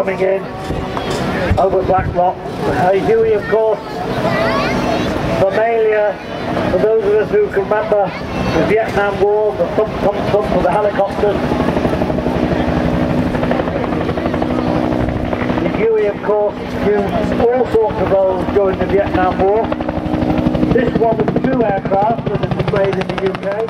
coming in over Black Rock. Huey, of course, familiar for those of us who can remember the Vietnam War, the thump, thump, thump of the helicopters. The Huey, of course, used all sorts of roles during the Vietnam War. This one of the 2 aircraft that is displayed in the UK.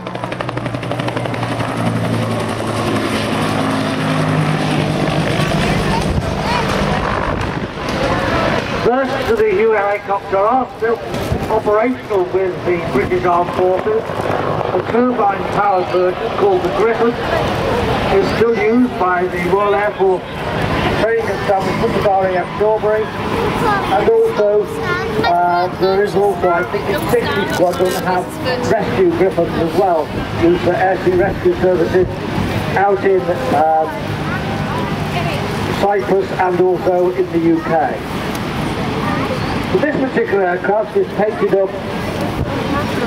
Versions of the Huey helicopter are still operational with the British Armed Forces. The turbine-powered version, called the Griffin, is still used by the Royal Air Force training establishment of RAF Strawberry, and also there is also, I think, the 60 Squadron have rescue Griffins as well, used for air sea rescue services out in Cyprus and also in the UK. So this particular aircraft is painted up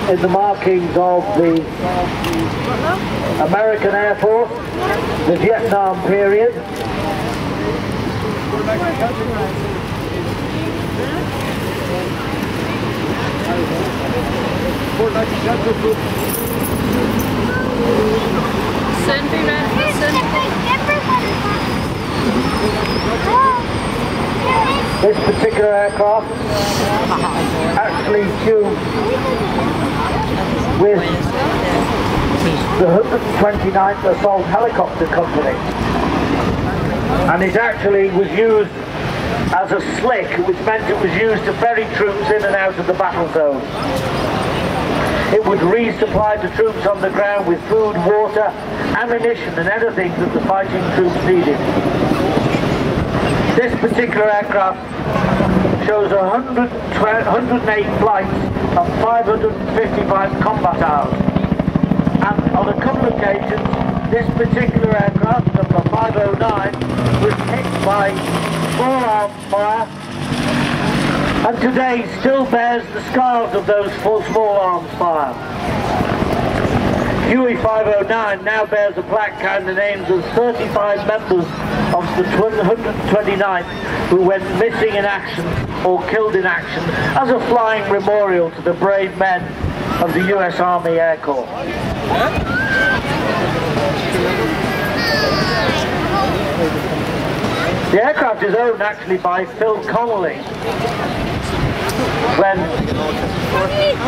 in the markings of the American Air Force, the Vietnam period. This particular aircraft actually flew with the 129th Assault Helicopter Company, and it actually was used as a slick, which meant it was used to ferry troops in and out of the battle zone. It would resupply the troops on the ground with food, water, ammunition and anything that the fighting troops needed. This particular aircraft shows 108 flights and 555 combat hours. And on a couple of occasions, this particular aircraft, number 509, was hit by small arms fire, and today still bears the scars of those small arms fire. Huey 509 now bears a plaque carrying the names of 35 members of the 129th who went missing in action or killed in action as a flying memorial to the brave men of the US Army Air Corps. The aircraft is owned actually by Phil Connolly. When,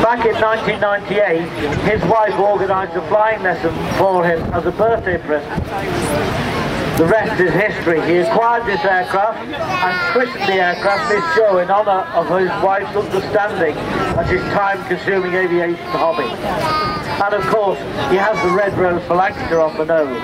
back in 1998, his wife organised a flying lesson for him as a birthday present. The rest is history. He acquired this aircraft and christened the aircraft this show in honour of his wife's understanding and his time-consuming aviation hobby. And of course, he has the red rose phylactery on the nose.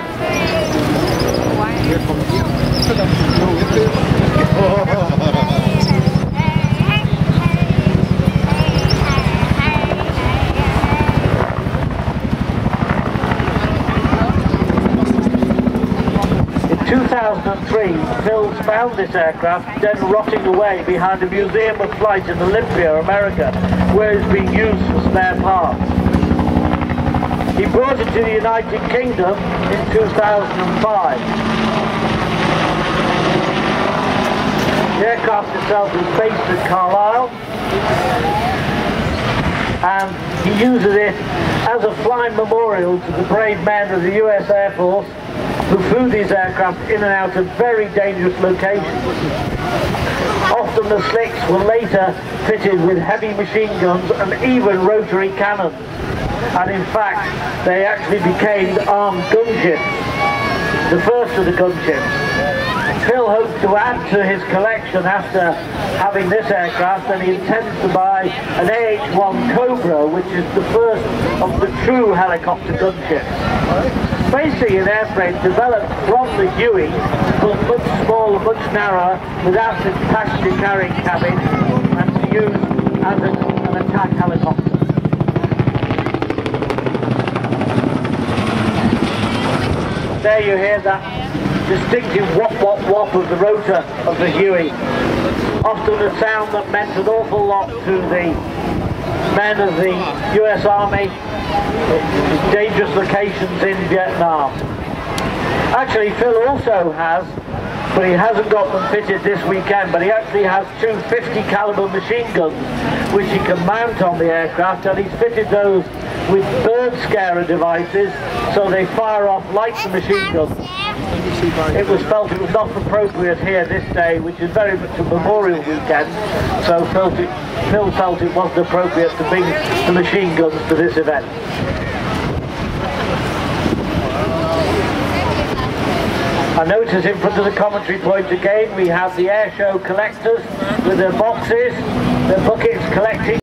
In 2003, Phil found this aircraft dead rotting away behind a museum of flight in Olympia, America, where it's being used for spare parts. He brought it to the United Kingdom in 2005. The aircraft itself is based in Carlisle, and he uses it as a flying memorial to the brave men of the US Air Force who flew these aircraft in and out of very dangerous locations. Often the slicks were later fitted with heavy machine guns and even rotary cannons. And in fact, they actually became armed gunships, the first of the gunships. Phil hopes to add to his collection after having this aircraft, and he intends to buy an AH-1 Cobra, which is the first of the true helicopter gunships. Basically an airframe developed from the Huey, but much smaller, much narrower, without the passenger carrying cabin, and to use as an attack helicopter. There you hear that distinctive whop whop whop of the rotor of the Huey. Often a sound that meant an awful lot to the men of the US Army in dangerous locations in Vietnam. Actually, Phil also has but he hasn't got them fitted this weekend. But he actually has two 50 caliber machine guns which he can mount on the aircraft, and he's fitted those with bird scarer devices so they fire off like the machine guns. It was felt it was not appropriate here this day, which is very much a Memorial weekend, so Phil felt it wasn't appropriate to bring the machine guns to this event. I notice in front of the commentary point again we have the air show collectors with their boxes, their buckets collecting